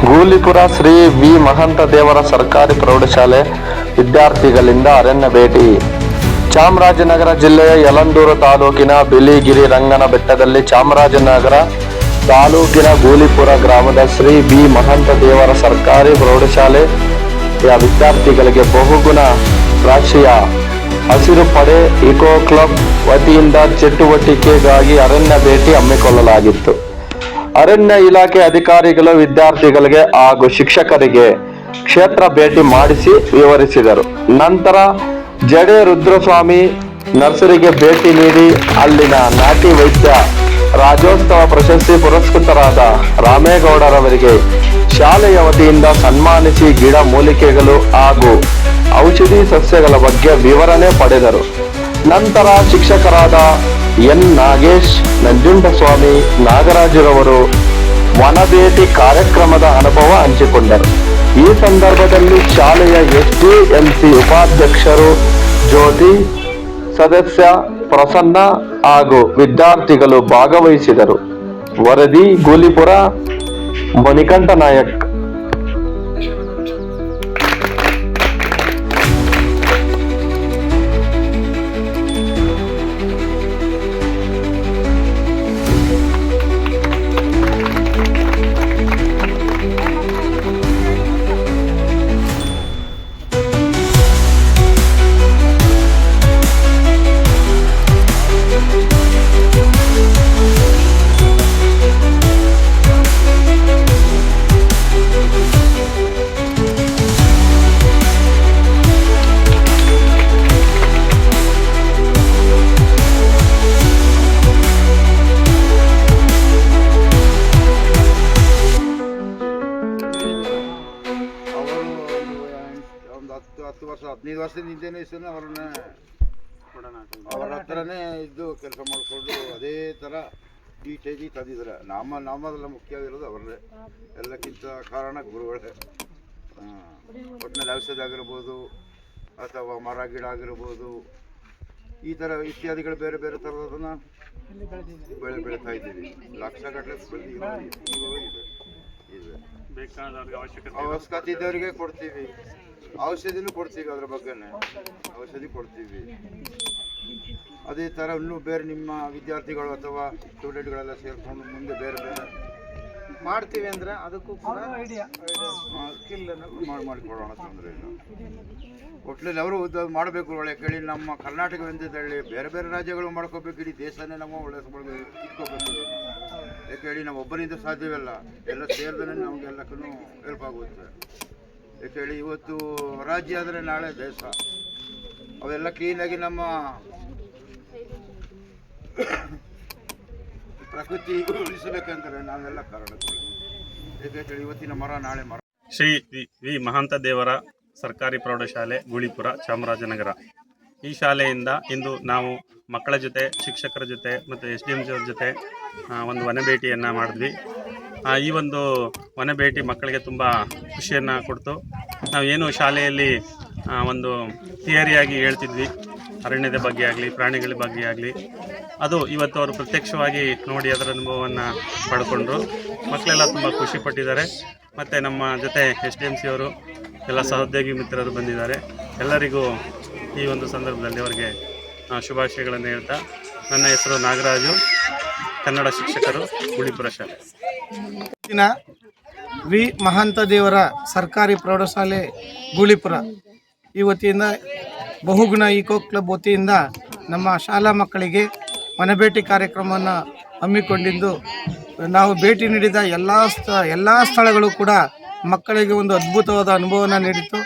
ಗೂಳಿಪುರ Shri V Mahanta ದೇವರ ಸರ್ಕಾರಿ ಪ್ರೌಢಶಾಲೆ ವಿದ್ಯಾರ್ಥಿಗಳಿಂದ ಅರಣ್ಯ ಭೇಟಿ. ಚಾಮರಾಜನಗರ ಜಿಲ್ಲೆಯ ಯಳಂದೂರು ತಾಲೂಕಿನ ಬಿಳಿಗಿರಿ ರಂಗನ ಬೆಟ್ಟದಲ್ಲಿ ಚಾಮರಾಜನಗರ ತಾಲೂಕಿನ ಗೂಳಿಪುರ ಗ್ರಾಮದ ಶ್ರೀ ವಿ ಮಹಂತ ದೇವರ ಸರ್ಕಾರಿ ಪ್ರೌಢಶಾಲೆಯ ವಿದ್ಯಾರ್ಥಿಗಳಿಗೆ ಬಹುಗುಣ ರಾಷ್ಟ್ರೀಯ ಹಸಿರು ಪಡೆ ಇಕೋ ಕ್ಲಬ್ ವತಿಯಿಂದ ಚಟುವಟಿಕೆಗಾಗಿ ಅರಣ್ಯ ಭೇಟಿ ಹಮ್ಮಿಕೊಳ್ಳಲಾಗಿತ್ತು. ಅರಣ್ಯ ಇಲಾಖೆ ಅಧಿಕಾರಿಗಳು ವಿದ್ಯಾರ್ಥಿಗಳಿಗೆ ಹಾಗೂ ಶಿಕ್ಷಕರಿಗೆ ಕ್ಷೇತ್ರ ಭೇಟಿ ಮಾಡಿಸಿ ವಿವರಿಸಿದರು. ನಂತರ ಜಡೆ ರುದ್ರಸ್ವಾಮಿ ನರ್ಸರಿಗೆ ಭೇಟಿ ನೀಡಿ ಅಲ್ಲಿನ ನಾಟಿ ವೈದ್ಯ ರಾಜ್ಯೋತ್ಸವ ಪ್ರಶಸ್ತಿ ಪುರಸ್ಕೃತರಾದ ರಾಮೇಗೌಡರವರಿಗೆ ಶಾಲೆಯ ವತಿಯಿಂದ ಸನ್ಮಾನಿಸಿ ಗಿಡ ಮೂಲಿಕೆಗಳು ಹಾಗೂ ಔಷಧಿ ಸಸ್ಯಗಳ ಬಗ್ಗೆ ವಿವರಣೆ ಪಡೆದರು. ನಂತರ ಶಿಕ್ಷಕರಾದ ಎನ್ ನಾಗೇಶ್, ನಂಜುಂಡಸ್ವಾಮಿ, ನಾಗರಾಜುರವರು ವನಭೇಟಿ ಕಾರ್ಯಕ್ರಮದ ಅನುಭವ ಹಂಚಿಕೊಂಡರು. ಈ ಸಂದರ್ಭದಲ್ಲಿ ಶಾಲೆಯ ಎಸ್ಡಿಎಂಸಿ ಉಪಾಧ್ಯಕ್ಷರು ಜ್ಯೋತಿ, ಸದಸ್ಯ ಪ್ರಸನ್ನ ಹಾಗೂ ವಿದ್ಯಾರ್ಥಿಗಳು ಭಾಗವಹಿಸಿದರು. ವರದಿ ಗೂಳಿಪುರ, ಮಣಿಕಂಠ ನಾಯಕ್. ಹತ್ತು ವರ್ಷ 15 ವರ್ಷದಿಂದ ಹಿಂದೆನೇ ಅವರ ಹತ್ರನೇ ಇದ್ದು ಕೆಲಸ ಮಾಡಿಕೊಂಡು ಅದೇ ಥರ ಈ ಸ್ಟೇಜಿಗೆ ತಂದಿದ್ದಾರೆ. ನಮ್ಮದೆಲ್ಲ ಮುಖ್ಯವಾಗಿರೋದು ಅವರೇ, ಎಲ್ಲಕ್ಕಿಂತ ಕಾರಣ ಗುರುಗಳೇ. ಒಟ್ಟಿನಲ್ಲಿ ಔಷಧಿ ಆಗಿರ್ಬೋದು ಅಥವಾ ಮರ ಗಿಡ ಆಗಿರ್ಬೋದು, ಈ ಥರ ಇತ್ಯಾದಿಗಳು ಬೇರೆ ಬೇರೆ ಥರದನ್ನು ಬೆಳೀತಾ ಇದ್ದೀವಿ. ಲಕ್ಷಗಟ್ಟಲೆ ಅವಶ್ಯಕತೆ ಇದ್ದವರಿಗೆ ಕೊಡ್ತೀವಿ, ಔಷಧಿನೂ ಕೊಡ್ತೀವಿ, ಅದ್ರ ಬಗ್ಗೆನೇ ಔಷಧಿ ಕೊಡ್ತೀವಿ. ಅದೇ ಥರ ಇನ್ನೂ ಬೇರೆ ನಿಮ್ಮ ವಿದ್ಯಾರ್ಥಿಗಳು ಅಥವಾ ಸ್ಟೂಡೆಂಟ್ಗಳೆಲ್ಲ ಸೇರಿಕೊಂಡು ಮುಂದೆ ಬೇರೆ ಬೇರೆ ಮಾಡ್ತೀವಿ ಅಂದರೆ ಅದಕ್ಕೂ ಕೂಡ ಮಾಡಿಕೊಡೋಣ, ತೊಂದರೆ ಇಲ್ಲ. ಒಟ್ಟಿನಲ್ಲಿ ಅವರು ಮಾಡಬೇಕು. ಒಳ್ಳೆ ಕೇಳಿ ನಮ್ಮ ಕರ್ನಾಟಕವೆಂದಲ್ಲಿ ಬೇರೆ ಬೇರೆ ರಾಜ್ಯಗಳು ಮಾಡ್ಕೋಬೇಕು, ಇಡೀ ದೇಶನೇ ನಮ್ಮ ಒಳ್ಳೆ ಇಟ್ಕೋಬೇಕು. ಯಾಕೆ ಹೇಳಿ ನಾವು ಒಬ್ಬರಿಂದ ಸಾಧ್ಯವಿಲ್ಲ, ಎಲ್ಲ ಸೇರಿದ್ರೆ ನಮಗೆಲ್ಲಕ್ಕೂ ಹೆಲ್ಪ್ ಆಗುತ್ತೆ. ಯಾಕೆ ಹೇಳಿ ಇವತ್ತು ರಾಜ್ಯ ಆದರೆ ನಾಳೆ ದೇಶ, ಅವೆಲ್ಲ ಕ್ಲೀನಾಗಿ ನಮ್ಮ ಪ್ರಕೃತಿ ಉಳಿಸಬೇಕಂದ್ರೆ ನಾವೆಲ್ಲ ಕಾರಣಗಳು. ಯಾಕೆ ಹೇಳಿ ಇವತ್ತಿನ ಮರ ನಾಳೆ ಮರ. ಶ್ರೀ ವಿ ಮಹಂತ ದೇವರ ಸರ್ಕಾರಿ ಪ್ರೌಢಶಾಲೆ ಗೂಳಿಪುರ, ಚಾಮರಾಜನಗರ. ಈ ಶಾಲೆಯಿಂದ ಇಂದು ನಾವು ಮಕ್ಕಳ ಜೊತೆ, ಶಿಕ್ಷಕರ ಜೊತೆ ಮತ್ತು SDMC ಅವ್ರ ಜೊತೆ ಒಂದು ವನಭೇಟಿಯನ್ನು ಮಾಡಿದ್ವಿ. ಈ ಒಂದು ವನಭೇಟಿ ಮಕ್ಕಳಿಗೆ ತುಂಬ ಖುಷಿಯನ್ನು ಕೊಡ್ತು. ನಾವೇನು ಶಾಲೆಯಲ್ಲಿ ಒಂದು ಥಿಯರಿಯಾಗಿ ಹೇಳ್ತಿದ್ವಿ, ಅರಣ್ಯದ ಬಗ್ಗೆ ಆಗಲಿ, ಪ್ರಾಣಿಗಳ ಬಗ್ಗೆ ಆಗಲಿ, ಅದು ಇವತ್ತು ಅವರು ಪ್ರತ್ಯಕ್ಷವಾಗಿ ನೋಡಿ ಅದರ ಅನುಭವವನ್ನು ಪಡ್ಕೊಂಡ್ರು. ಮಕ್ಕಳೆಲ್ಲ ತುಂಬ ಖುಷಿಪಟ್ಟಿದ್ದಾರೆ. ಮತ್ತು ನಮ್ಮ ಜೊತೆ SDMC ಅವರು ಎಲ್ಲ ಸಹೋದ್ಯೋಗಿ ಮಿತ್ರರು ಬಂದಿದ್ದಾರೆ. ಎಲ್ಲರಿಗೂ ಈ ಒಂದು ಸಂದರ್ಭದಲ್ಲಿ ಅವರಿಗೆ ಶುಭಾಶಯಗಳನ್ನು ಹೇಳ್ತಾ, ನನ್ನ ಹೆಸರು ನಾಗರಾಜು, ಕನ್ನಡ ಶಿಕ್ಷಕರು, ಗೂಳಿಪುರ ಶಾಲೆ. ವಿ ಮಹಂತ ದೇವರ ಸರ್ಕಾರಿ ಪ್ರೌಢಶಾಲೆ ಗೂಳಿಪುರ ಈ ವತಿಯಿಂದ ಬಹುಗುಣ ಇಕೋ ಕ್ಲಬ್ ವತಿಯಿಂದ ನಮ್ಮ ಶಾಲಾ ಮಕ್ಕಳಿಗೆ ವನಭೇಟಿ ಕಾರ್ಯಕ್ರಮವನ್ನು ಹಮ್ಮಿಕೊಂಡಿದ್ದು, ನಾವು ಭೇಟಿ ನೀಡಿದ ಎಲ್ಲ ಸ್ಥಳಗಳು ಕೂಡ ಮಕ್ಕಳಿಗೆ ಒಂದು ಅದ್ಭುತವಾದ ಅನುಭವನ ನೀಡಿತ್ತು.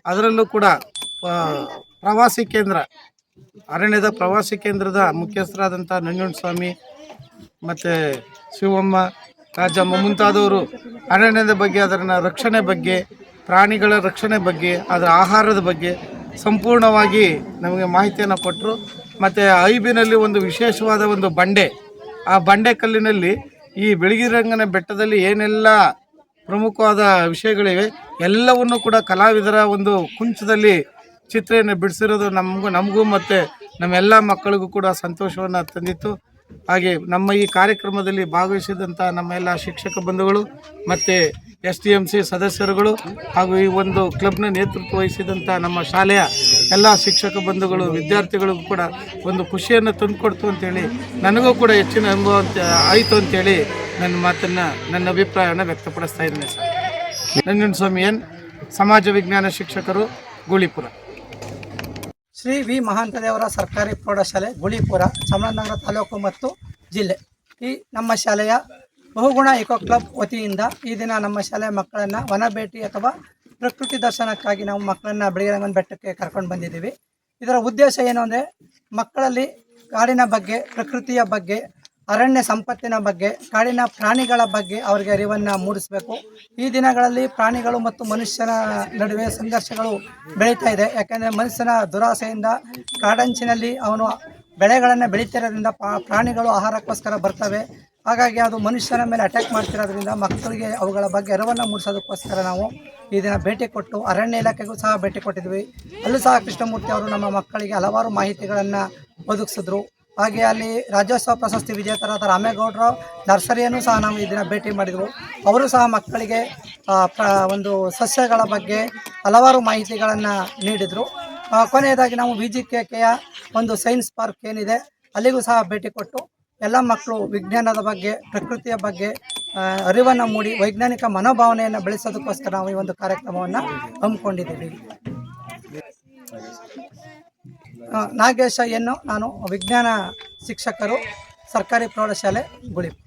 ಅದರಲ್ಲೂ ಕೂಡ ಪ್ರವಾಸಿ ಕೇಂದ್ರ, ಅರಣ್ಯದ ಪ್ರವಾಸಿ ಕೇಂದ್ರದ ಮುಖ್ಯಸ್ಥರಾದಂಥ ನಂಜುಂಡಸ್ವಾಮಿ ಮತ್ತು ಶಿವಮ್ಮ, ರಾಜಮ್ಮ ಮುಂತಾದವರು ಅರಣ್ಯದ ಬಗ್ಗೆ, ಅದರ ರಕ್ಷಣೆ ಬಗ್ಗೆ, ಪ್ರಾಣಿಗಳ ರಕ್ಷಣೆ ಬಗ್ಗೆ, ಅದರ ಆಹಾರದ ಬಗ್ಗೆ ಸಂಪೂರ್ಣವಾಗಿ ನಮಗೆ ಮಾಹಿತಿಯನ್ನು ಕೊಟ್ಟರು. ಮತ್ತು ಐಬಿನಲ್ಲಿ ಒಂದು ವಿಶೇಷವಾದ ಒಂದು ಬಂಡೆ, ಆ ಬಂಡೆಕಲ್ಲಿನಲ್ಲಿ ಈ ಬಿಳಿಗಿರಿರಂಗನ ಬೆಟ್ಟದಲ್ಲಿ ಏನೆಲ್ಲ ಪ್ರಮುಖವಾದ ವಿಷಯಗಳಿವೆ ಎಲ್ಲವನ್ನೂ ಕೂಡ ಕಲಾವಿದರ ಒಂದು ಕುಂಚದಲ್ಲಿ ಚಿತ್ರೆಯನ್ನು ಬಿಡಿಸಿರೋದು ನಮಗೂ ಮತ್ತು ನಮ್ಮೆಲ್ಲ ಮಕ್ಕಳಿಗೂ ಕೂಡ ಸಂತೋಷವನ್ನು ತಂದಿತ್ತು. ಹಾಗೆ ನಮ್ಮ ಈ ಕಾರ್ಯಕ್ರಮದಲ್ಲಿ ಭಾಗವಹಿಸಿದಂಥ ನಮ್ಮ ಎಲ್ಲ ಶಿಕ್ಷಕ ಬಂಧುಗಳು ಮತ್ತು SDMC ಸದಸ್ಯರುಗಳು ಹಾಗೂ ಈ ಒಂದು ಕ್ಲಬ್ನ ನೇತೃತ್ವ ವಹಿಸಿದಂಥ ನಮ್ಮ ಶಾಲೆಯ ಎಲ್ಲ ಶಿಕ್ಷಕ ಬಂಧುಗಳು ವಿದ್ಯಾರ್ಥಿಗಳಿಗೂ ಕೂಡ ಒಂದು ಖುಷಿಯನ್ನು ತಂದುಕೊಡ್ತು ಅಂತೇಳಿ ನನಗೂ ಕೂಡ ಹೆಚ್ಚಿನ ಅನುಭವ ಆಯಿತು ಅಂತೇಳಿ ನನ್ನ ಅಭಿಪ್ರಾಯವನ್ನು ವ್ಯಕ್ತಪಡಿಸ್ತಾ ಇದ್ದೀನಿ ಸರ್. ನಂಜನಸ್ವಾಮಿ ಎನ್, ಸಮಾಜ ವಿಜ್ಞಾನ ಶಿಕ್ಷಕರು, ಗೂಳಿಪುರ. ಶ್ರೀ ವಿ ಮಹಾಂತದೇವರ ಸರ್ಕಾರಿ ಪ್ರೌಢಶಾಲೆ ಗುಳಿಪುರ, ಚಾಮರಾಜನಗರ ತಾಲೂಕು ಮತ್ತು ಜಿಲ್ಲೆ. ಈ ನಮ್ಮ ಶಾಲೆಯ ಬಹುಗುಣ ಇಕೋ ಕ್ಲಬ್ ವತಿಯಿಂದ ಈ ದಿನ ನಮ್ಮ ಶಾಲೆಯ ಮಕ್ಕಳನ್ನು ವನ ಭೇಟಿ ಅಥವಾ ಪ್ರಕೃತಿ ದರ್ಶನಕ್ಕಾಗಿ ನಾವು ಮಕ್ಕಳನ್ನು ಬಿಳಿಗಿರಿರಂಗನ ಬೆಟ್ಟಕ್ಕೆ ಕರ್ಕೊಂಡು ಬಂದಿದ್ದೀವಿ. ಇದರ ಉದ್ದೇಶ ಏನು ಅಂದರೆ ಮಕ್ಕಳಲ್ಲಿ ಕಾಡಿನ ಬಗ್ಗೆ, ಪ್ರಕೃತಿಯ ಬಗ್ಗೆ, ಅರಣ್ಯ ಸಂಪತ್ತಿನ ಬಗ್ಗೆ, ಕಾಡಿನ ಪ್ರಾಣಿಗಳ ಬಗ್ಗೆ ಅವರಿಗೆ ಅರಿವನ್ನು ಮೂಡಿಸಬೇಕು. ಈ ದಿನಗಳಲ್ಲಿ ಪ್ರಾಣಿಗಳು ಮತ್ತು ಮನುಷ್ಯನ ನಡುವೆ ಸಂಘರ್ಷಗಳು ಬೆಳೀತಾ ಇದೆ. ಯಾಕೆಂದರೆ ಮನುಷ್ಯನ ದುರಾಸೆಯಿಂದ ಕಾಡಂಚಿನಲ್ಲಿ ಅವನು ಬೆಳೆಗಳನ್ನು ಬೆಳೀತಿರೋದ್ರಿಂದ ಪ್ರಾಣಿಗಳು ಆಹಾರಕ್ಕೋಸ್ಕರ ಬರ್ತವೆ. ಹಾಗಾಗಿ ಅದು ಮನುಷ್ಯನ ಮೇಲೆ ಅಟ್ಯಾಕ್ ಮಾಡ್ತಿರೋದ್ರಿಂದ ಮಕ್ಕಳಿಗೆ ಅವುಗಳ ಬಗ್ಗೆ ಅರಿವನ್ನು ಮೂಡಿಸೋದಕ್ಕೋಸ್ಕರ ನಾವು ಈ ದಿನ ಭೇಟಿ ಕೊಟ್ಟು ಅರಣ್ಯ ಇಲಾಖೆಗೂ ಸಹ ಭೇಟಿ ಕೊಟ್ಟಿದ್ವಿ. ಅಲ್ಲೂ ಸಹ ಕೃಷ್ಣಮೂರ್ತಿ ಅವರು ನಮ್ಮ ಮಕ್ಕಳಿಗೆ ಹಲವಾರು ಮಾಹಿತಿಗಳನ್ನು ಒದಗಿಸಿದ್ರು. ಹಾಗೆ ಅಲ್ಲಿ ರಾಜ್ಯೋತ್ಸವ ಪ್ರಶಸ್ತಿ ವಿಜೇತರಾದ ರಾಮೇಗೌಡರ ನರ್ಸರಿಯನ್ನು ಸಹ ನಾವು ಈ ದಿನ ಭೇಟಿ ಮಾಡಿದೆವು. ಅವರು ಸಹ ಮಕ್ಕಳಿಗೆ ಒಂದು ಸಸ್ಯಗಳ ಬಗ್ಗೆ ಹಲವಾರು ಮಾಹಿತಿಗಳನ್ನು ನೀಡಿದರು. ಕೊನೆಯದಾಗಿ ನಾವು VGKKಯ ಒಂದು ಸೈನ್ಸ್ ಪಾರ್ಕ್ ಏನಿದೆ ಅಲ್ಲಿಗೂ ಸಹ ಭೇಟಿ ಕೊಟ್ಟು ಎಲ್ಲ ಮಕ್ಕಳು ವಿಜ್ಞಾನದ ಬಗ್ಗೆ, ಪ್ರಕೃತಿಯ ಬಗ್ಗೆ ಅರಿವನ್ನು ಮೂಡಿ ವೈಜ್ಞಾನಿಕ ಮನೋಭಾವನೆಯನ್ನು ಬೆಳೆಸೋದಕ್ಕೋಸ್ಕರ ನಾವು ಈ ಒಂದು ಕಾರ್ಯಕ್ರಮವನ್ನು ಹಮ್ಮಿಕೊಂಡಿದ್ದೀವಿ. ನಾಗೇಶ ಎನ್ನು, ನಾನು ವಿಜ್ಞಾನ ಶಿಕ್ಷಕರು, ಸರ್ಕಾರಿ ಪ್ರೌಢಶಾಲೆ ಗುಳಿಪುರ.